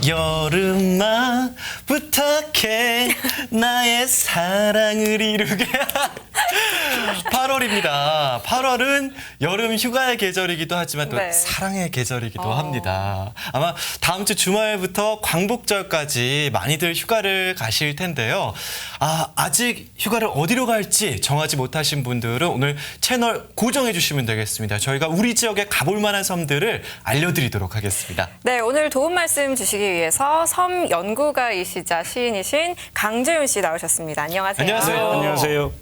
여름아 부탁해 나의 사랑을 이루게 8월입니다. 8월은 여름 휴가의 계절이기도 하지만 또 네. 사랑의 계절이기도 합니다. 아마 다음 주 주말부터 광복절까지 많이들 휴가를 가실 텐데요. 아직 휴가를 어디로 갈지 정하지 못하신 분들은 오늘 채널 고정해 주시면 되겠습니다. 저희가 우리 지역에 가볼 만한 섬들을 알려드리도록 하겠습니다. 네, 오늘 도움 말씀 주시기 위해서 섬 연구가이시자 시인이신 강재윤 씨 나오셨습니다. 안녕하세요. 안녕하세요. 안녕하세요.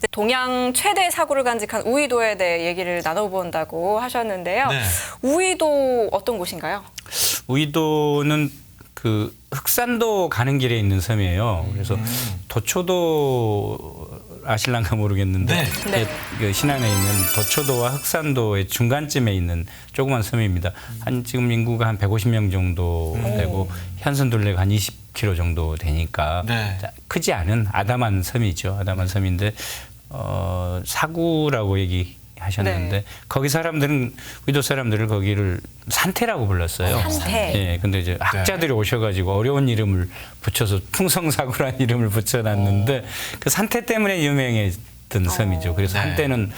동양 최대 사고를 간직한 우이도에 대해 얘기를 나눠본다고 하셨는데요. 네. 우이도 어떤 곳인가요? 우이도는 그 흑산도 가는 길에 있는 섬이에요. 그래서 도초도 아실랑가 모르겠는데 네. 그 신안에 있는 도초도와 흑산도의 중간쯤에 있는 조그만 섬입니다. 한 지금 인구가 한 150명 정도 되고 현선 둘레가 한 20km 정도 되니까 네. 크지 않은 아담한 섬이죠. 아담한 섬인데 사구라고 얘기하셨는데 네. 거기 사람들은 우이도 사람들을 거기를 산태라고 불렀어요. 산태. 예, 근데 이제 학자들이 오셔가지고 어려운 이름을 붙여서 풍성사구라는 이름을 붙여놨는데 그 산태 때문에 유명했던 섬이죠. 그래서 네. 한때는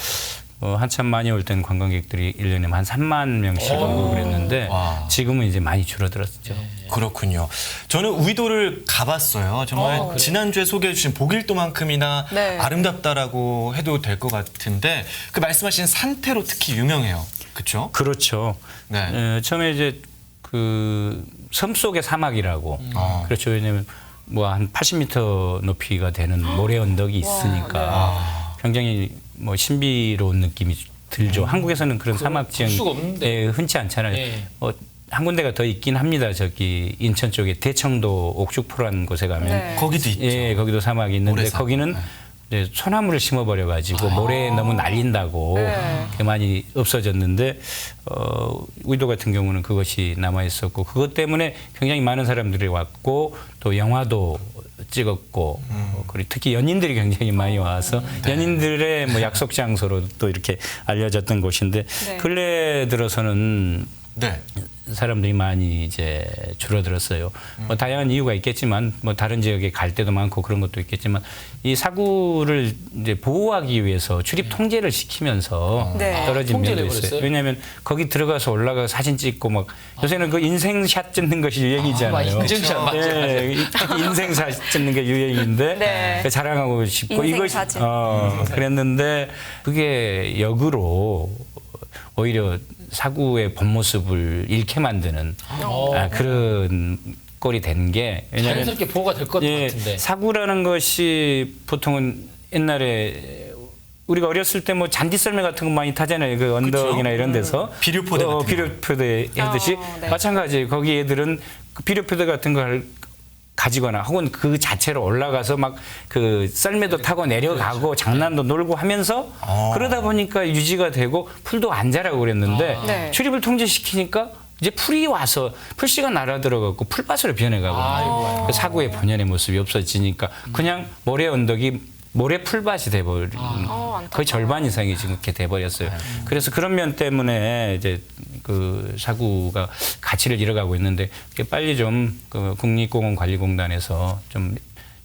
한참 많이 올 때는 관광객들이 1년에 한 3만 명씩 오고 그랬는데 와. 지금은 이제 많이 줄어들었죠. 그렇군요. 저는 우이도를 가봤어요. 정말 지난주에 소개해 주신 보길도만큼이나 네. 아름답다라고 해도 될 것 같은데 그 말씀하신 산태로 특히 유명해요. 그렇죠? 그렇죠. 네. 처음에 이제 그 섬 속의 사막이라고 그렇죠. 왜냐하면 뭐 한 80m 높이가 되는 모래 언덕이 있으니까 굉장히 뭐 신비로운 느낌이 들죠. 한국에서는 그런 사막 지형이 수가 없는데. 예, 흔치 않잖아요. 예. 한 군데가 더 있긴 합니다. 저기 인천 쪽에 대청도 옥축포라는 곳에 가면 네. 거기도 있죠. 예, 거기도 사막이 있는데 모래사막. 거기는 이제 소나무를 심어버려 가지고 모래에 너무 날린다고 네. 그게 많이 없어졌는데 우이도 같은 경우는 그것이 남아 있었고 그것 때문에 굉장히 많은 사람들이 왔고 또 영화도 찍었고 그리고 특히 연인들이 굉장히 많이 와서 연인들의 뭐 약속 장소로 또 이렇게 알려졌던 곳인데 네. 근래 들어서는 네. 사람들이 많이 이제 줄어들었어요. 뭐 다양한 이유가 있겠지만 뭐 다른 지역에 갈 때도 많고 그런 것도 있겠지만 이 사구를 이제 보호하기 위해서 출입 통제를 시키면서 네. 떨어진 면도 통제를 있어요. 해버렸어요? 왜냐하면 거기 들어가서 올라가 사진 찍고 막 요새는 그 인생샷 찍는 것이 유행이잖아요. 인증샷 맞죠. 예, 인생샷 찍는 게 유행인데 네. 자랑하고 싶고 인생 이것이 사진. 그랬는데 그게 역으로 오히려 사구의 본 모습을 잃게 만드는 그런 꼴이 된 게 왜냐하면 자연스럽게 보호가 될 것 같은데. 사구라는 것이 보통은 옛날에 우리가 어렸을 때 뭐 잔디 썰매 같은 거 많이 타잖아요. 그 언덕이나 이런 데서 비료포대 같은 거. 비료포대 하듯이 네. 마찬가지예요. 거기 애들은 그 비료포대 같은 걸 가지거나 혹은 그 자체로 올라가서 막 그 썰매도 타고 내려가고 장난도 놀고 하면서 그러다 보니까 유지가 되고 풀도 안 자라고 그랬는데 네. 출입을 통제시키니까 이제 풀이 와서 풀씨가 날아 들어가고 풀밭으로 변해가고 그 사구의 본연의 모습이 없어지니까 그냥 모래 언덕이 모래 풀밭이 돼버린 거의 절반 이상이 지금 이렇게 돼버렸어요. 그래서 그런 면 때문에 이제 그 사구가 가치를 잃어가고 있는데 빨리 좀 그 국립공원관리공단에서 좀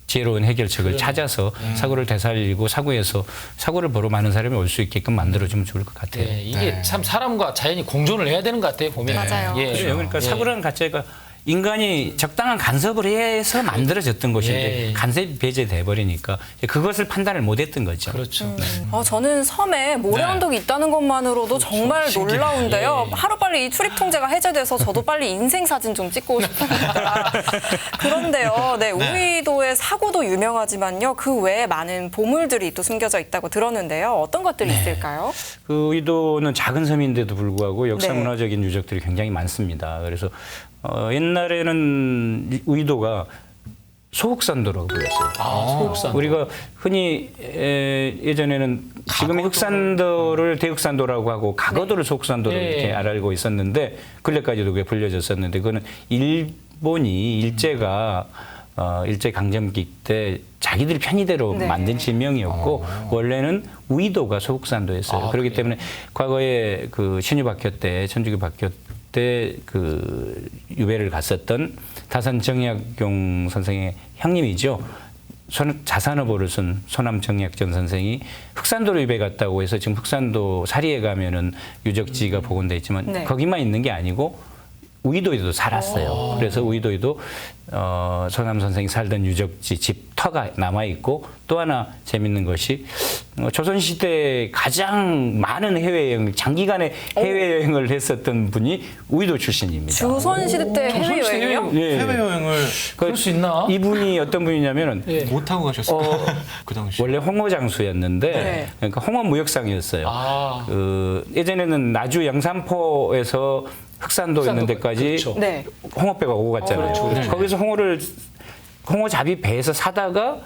지혜로운 해결책을 찾아서 사구를 되살리고 사구에서 사구를 보러 많은 사람이 올 수 있게끔 만들어주면 좋을 것 같아요. 예, 이게 참 사람과 자연이 공존을 해야 되는 것 같아요. 보면. 맞아요. 예. 그래요. 그러니까 사구라는 가치가 인간이 적당한 간섭을 해서 만들어졌던 것인데 예. 간섭이 배제돼 버리니까 그것을 판단을 못했던 거죠. 그렇죠. 저는 섬에 모래 네. 언덕이 있다는 것만으로도 정말 신기해. 놀라운데요. 예. 하루빨리 이 출입 통제가 해제돼서 저도 빨리 인생 사진 좀 찍고 싶습니다. 그런데요, 네, 우이도의 사구도 유명하지만요, 그 외에 많은 보물들이 또 숨겨져 있다고 들었는데요. 어떤 것들이 있을까요? 그 의도는 작은 섬인데도 불구하고 역사 네. 문화적인 유적들이 굉장히 많습니다. 그래서 옛날에는 의도가 소흑산도라고 불렸어요. 소옥산. 우리가 흔히 예전에는 지금의 흑산도를 대흑산도라고 하고 가거도를 소흑산도로 네. 이렇게 알고 있었는데 근래까지도 그게 불려졌었는데 그거는 일본이 일제가 일제 강점기 때 자기들 편의대로 네. 만든 지명이었고 원래는 우이도가 소흑산도였어요. 그렇기 때문에 과거에 그 신유박효 때 천주교 박효 때 그 유배를 갔었던 다산 정약용 선생의 형님이죠. 자산어보를 쓴 소남 정약전 선생이 흑산도로 유배 갔다고 해서 지금 흑산도 사리에 가면은 유적지가 복원돼 있지만 네. 거기만 있는 게 아니고 우이도에도 살았어요. 그래서 우이도에도 소남 선생이 살던 유적지 집 터가 남아 있고 또 하나 재밌는 것이 조선 시대 가장 많은 해외여행 장기간의 해외여행을 했었던 분이 우이도 출신입니다. 조선시대 때 해외여행이요? 예. 해외여행을 그럴 수 있나? 이분이 어떤 분이냐면은 예. 못 하고 가셨어요. 그 당시. 원래 홍어 장수였는데 네. 그러니까 홍어 무역상이었어요. 아. 예전에는 나주 영산포에서 흑산도 있는 데까지 그렇죠. 네. 홍어배가 오고 갔잖아요. 그렇죠. 거기서 홍어잡이 배에서 사다가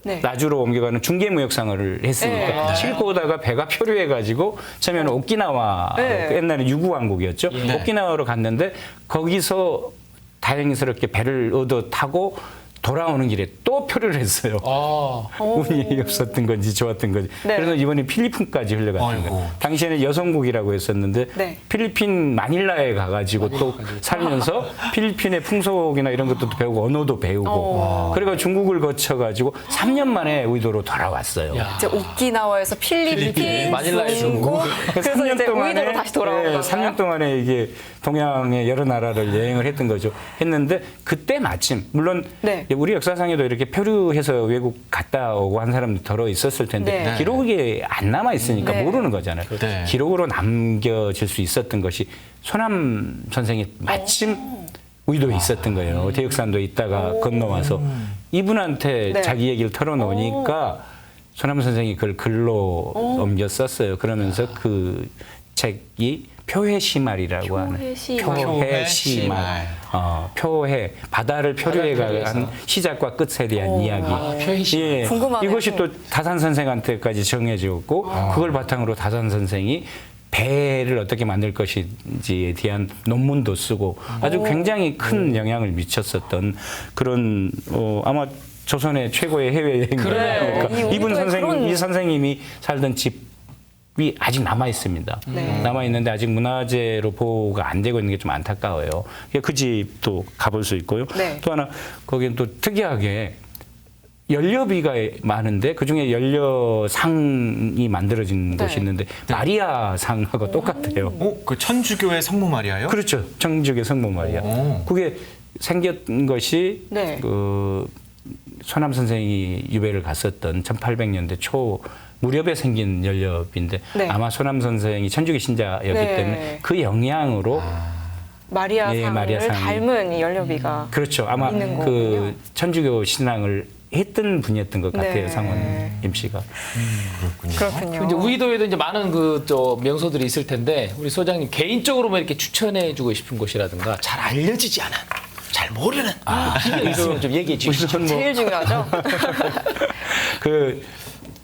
네. 나주로 옮겨가는 중개무역상을 했으니까 네. 싣고 오다가 배가 표류해가지고 처음에는 오키나와 네. 그 옛날에 유구왕국이었죠. 예. 오키나와로 갔는데 거기서 다행스럽게 배를 얻어 타고 돌아오는 길에 또 표류를 했어요. 아. 운이 없었던 건지 좋았던 건지. 네. 그래서 이번에 필리핀까지 흘러갔던 아이고. 거예요. 당시에는 여성국이라고 했었는데 네. 필리핀 마닐라에 가가지고 또 살면서 필리핀의 풍속이나 이런 것도 배우고 언어도 배우고 그래가 중국을 거쳐가지고 3년 만에 우이도로 돌아왔어요. 야. 이제 오키나와에서 필리핀, 마닐라에 중국, 그래서 이제 우이도로 다시 돌아온 거예요. 3년 동안에 이게 동양의 여러 나라를 여행을 했던 거죠. 했는데 그때 마침 물론 네. 우리 역사상에도 이렇게 표류해서 외국 갔다 오고 한 사람도 더러 있었을 텐데 네. 기록이 안 남아 있으니까 네. 모르는 거잖아요. 네. 기록으로 남겨질 수 있었던 것이 소남 선생이 마침 우이도에 있었던 거예요. 대육산도에 있다가 건너와서 이분한테 네. 자기 얘기를 털어놓으니까 소남 선생이 그걸 글로 옮겨 썼어요. 그러면서 그 책이 표해시말이라고 하는 표해시말. 표해시말. 표해 바다를 표류해 가는 시작과 끝에 대한 이야기. 표해시말. 예, 궁금하네요. 이것이 또 다산 선생한테까지 정해졌고 그걸 바탕으로 다산 선생이 배를 어떻게 만들 것인지에 대한 논문도 쓰고 아주 굉장히 큰 영향을 미쳤었던 그런 아마 조선의 최고의 해외 그래요. 여행가 이 이분 우리도의 그런- 이 선생님이 살던 집이 아직 남아 있습니다. 네. 남아 있는데 아직 문화재로 보호가 안 되고 있는 게 좀 안타까워요. 그 집도 가볼 수 있고요. 네. 또 하나 거기는 또 특이하게 연료비가 많은데 그중에 연료상이 만들어진 네. 곳이 있는데 마리아 상하고 똑같아요. 그 천주교의 성모 마리아요? 그렇죠. 정직의 성모 마리아. 오. 그게 생겼던 것이 네. 그 소남 선생이 유배를 갔었던 1800년대 초 무렵에 생긴 연료비인데 네. 아마 소남 선생이 천주교 신자였기 네. 때문에 그 영향으로 마리아상을 예, 마리아상이. 닮은 이 연료비가 그렇죠. 아마 있는 그 거군요. 천주교 신앙을 했던 분이었던 것 같아요. 네. 상원 씨가. 그렇군요. 이제 우이도에도 이제 많은 그 명소들이 있을 텐데 우리 소장님 개인적으로 뭐 이렇게 추천해주고 싶은 곳이라든가 잘 알려지지 않은, 잘 모르는 이게 있으면 좀 얘기해 주시죠. 우선 뭐 제일 중요하죠. 그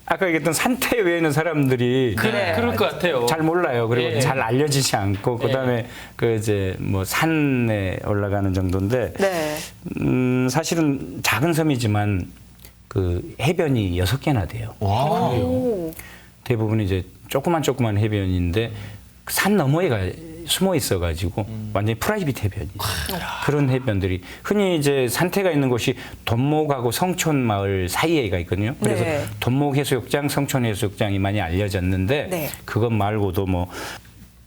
아까 얘기했던 산태 외에는 사람들이 그럴 것 같아요. 잘 몰라요. 그리고 예. 잘 알려지지 않고 그다음에 그 이제 뭐 산에 올라가는 정도인데 네. 사실은 작은 섬이지만 그 해변이 6개나 돼요. 오. 대부분 이제 조그만 해변인데 산 너머에가 숨어 있어가지고 완전히 프라이빗 해변이 그런 해변들이 흔히 이제 산태가 있는 곳이 돈목하고 성촌 마을 사이에가 있거든요. 그래서 네. 돈목 해수욕장, 성촌 해수욕장이 많이 알려졌는데 네. 그것 말고도 뭐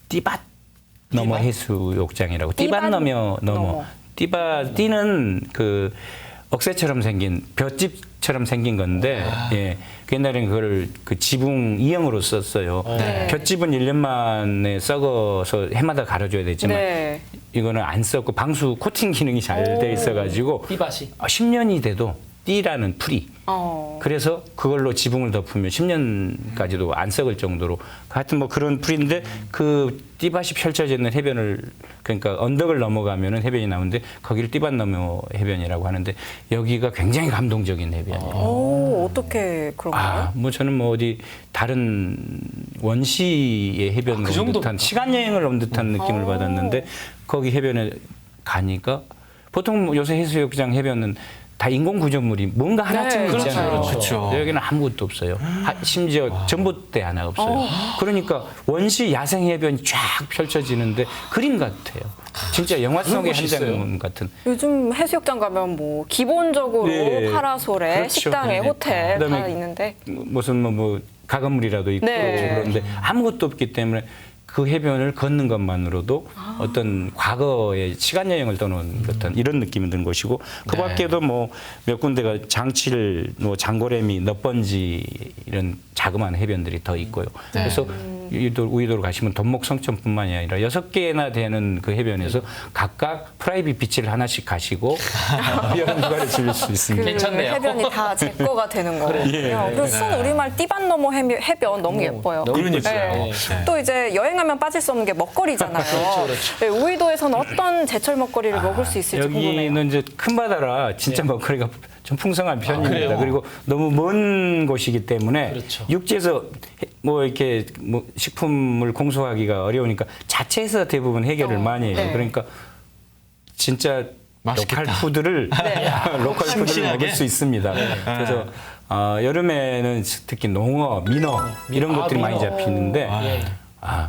띠밭 너머 해수욕장이라고 띠밭 넘어. 넘어 띠는 그 억새처럼 생긴 볏집처럼 생긴 건데 예. 그 옛날에는 그걸 그 지붕 이형으로 썼어요. 네. 볏집은 1년 만에 썩어서 해마다 갈아줘야 되지만 네. 이거는 안 썼고 방수 코팅 기능이 잘 돼 있어가지고 띠밭이. 10년이 돼도 띠라는 풀이 그래서 그걸로 지붕을 덮으면 10년까지도 안 썩을 정도로 하여튼 뭐 그런 풀인데 그 띠밭이 펼쳐져 있는 해변을 그러니까 언덕을 넘어가면은 해변이 나오는데 거기를 띠밭 넘어 해변이라고 하는데 여기가 굉장히 감동적인 해변이에요. 오, 어떻게 그런가요? 뭐 저는 뭐 어디 다른 원시의 해변 그 온 정도? 듯한 시간 여행을 온 듯한 느낌을 받았는데 거기 해변에 가니까 보통 뭐 요새 해수욕장 해변은 다 인공 구조물이 뭔가 하나쯤 네, 있잖아요. 그렇죠. 여기는 아무것도 없어요. 심지어 전봇대 하나 없어요. 그러니까 원시 야생 해변이 쫙 펼쳐지는데 그림 같아요. 진짜 영화 속의 한 장면 같은. 요즘 해수욕장 가면 뭐 기본적으로 네. 파라솔에 그렇죠. 식당에 호텔 다 그다음에 있는데 무슨 뭐 가건물이라도 있고 네. 그런데 아무것도 없기 때문에 그 해변을 걷는 것만으로도 어떤 과거의 시간 여행을 떠는 듯한 이런 느낌이 드는 것이고 그 네. 밖에도 뭐 몇 군데가 장칠, 뭐 장고래미, 넛번지 이런 자그마한 해변들이 더 있고요. 그래서 우이도로 가시면 돈목 성천뿐만이 아니라 6개나 되는 그 해변에서 각각 프라이빗 비치를 하나씩 가시고 여름 휴가를 즐길 수 그 있습니다. 괜찮네요. 해변이 다 제 거가 되는 거예요. 그리고 순 우리말 띠반너머 해변 너무 예뻐요. 너무 그러니까요. 네. 네. 또 이제 여행하면 빠질 수 없는 게 먹거리잖아요. 그렇죠. 네, 우이도에서는 어떤 제철 먹거리를 먹을 수 있을지 궁금해요. 여기는 이제 큰 바다라 진짜 먹거리가 좀 풍성한 편입니다. 그래요? 그리고 너무 먼 곳이기 때문에 그렇죠. 육지에서 뭐 이렇게 뭐 식품을 공수하기가 어려우니까 자체에서 대부분 해결을 많이 해요. 네. 그러니까 진짜 맛있겠다. 로컬 푸드를 로컬 푸드를 싱싱하게? 먹을 수 있습니다. 그래서 여름에는 특히 농어, 민어 이런 것들이 많이 민어. 잡히는데 예.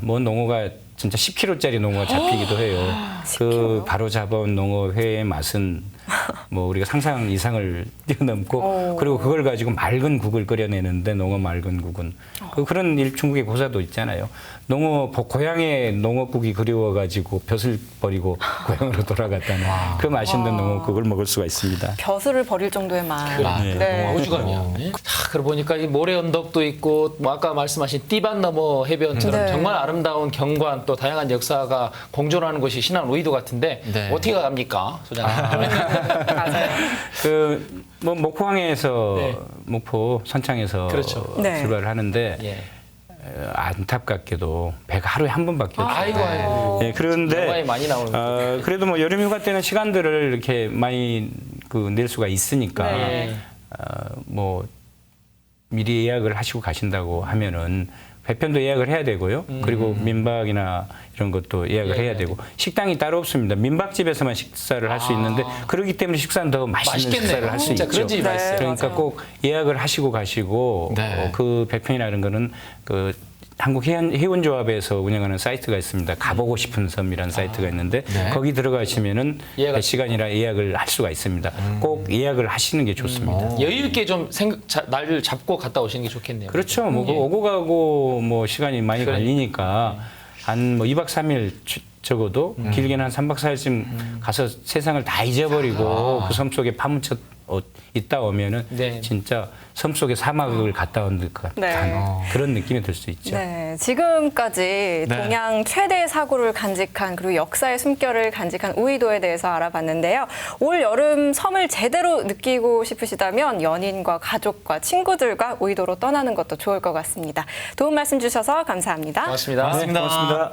뭐 농어가 진짜 10kg짜리 농어가 잡히기도 해요. 그 바로 잡아온 농어 회의 맛은 뭐 우리가 상상 이상을 뛰어넘고 그리고 그걸 가지고 맑은 국을 끓여내는데 농어 맑은 국은 그런 중국의 고사도 있잖아요. 고향의 농어국이 그리워가지고 벼슬 버리고 고향으로 돌아갔다는 그 맛있는 농어국을 먹을 수가 있습니다. 벼슬을 버릴 정도의 맛. 네. 네. 오죽하면. 그러고 보니까 이 모래 언덕도 있고 뭐 아까 말씀하신 띠반너머 해변처럼 네. 정말 아름다운 경관 또 다양한 역사가 공존하는 곳이 신안 우이도 같은데 네. 어떻게 갑니까, 소장님? 맞아요. 뭐 목포항에서 네. 목포 선창에서 그렇죠. 네. 출발을 하는데 예. 안타깝게도 배가 하루에 한 번밖에 없어요. 아이고. 예, 그런데 영화에 많이 나오는 그래도 뭐 여름 휴가 때는 시간들을 이렇게 많이 낼 수가 있으니까 네. 뭐 미리 예약을 하시고 가신다고 하면은 배편도 예약을 해야 되고요. 그리고 민박이나 이런 것도 예약을 해야 되고 식당이 따로 없습니다. 민박집에서만 식사를 할 수 있는데 그렇기 때문에 식사는 더 맛있는 맛있겠네요. 식사를 할 수 진짜 있죠. 그런 집이 맛있어요. 그러니까 맞아요. 꼭 예약을 하시고 가시고 네. 그 배편이나 이런 거는 그 한국 해운조합에서 운영하는 사이트가 있습니다. 가보고 싶은 섬이라는 사이트가 있는데 거기 들어가시면은 배 시간이라 예약을 할 수가 있습니다. 꼭 예약을 하시는 게 좋습니다. 여유 있게 좀 날을 잡고 갔다 오시는 게 좋겠네요. 그렇죠. 뭐 오고 가고 뭐 시간이 많이 걸리니까 한 뭐 2박 3일 적어도 길게는 한 3박 4일쯤 가서 세상을 다 잊어버리고 그 섬 속에 파묻혀 있다 오면은 네. 진짜 섬 속의 사막을 갔다 온 듯 같은 네. 그런 느낌이 들 수 있죠. 네, 지금까지 동양 최대 사고를 간직한 그리고 역사의 숨결을 간직한 우이도에 대해서 알아봤는데요. 올 여름 섬을 제대로 느끼고 싶으시다면 연인과 가족과 친구들과 우이도로 떠나는 것도 좋을 것 같습니다. 도움 말씀 주셔서 감사합니다. 고맙습니다. 고맙습니다. 고맙습니다.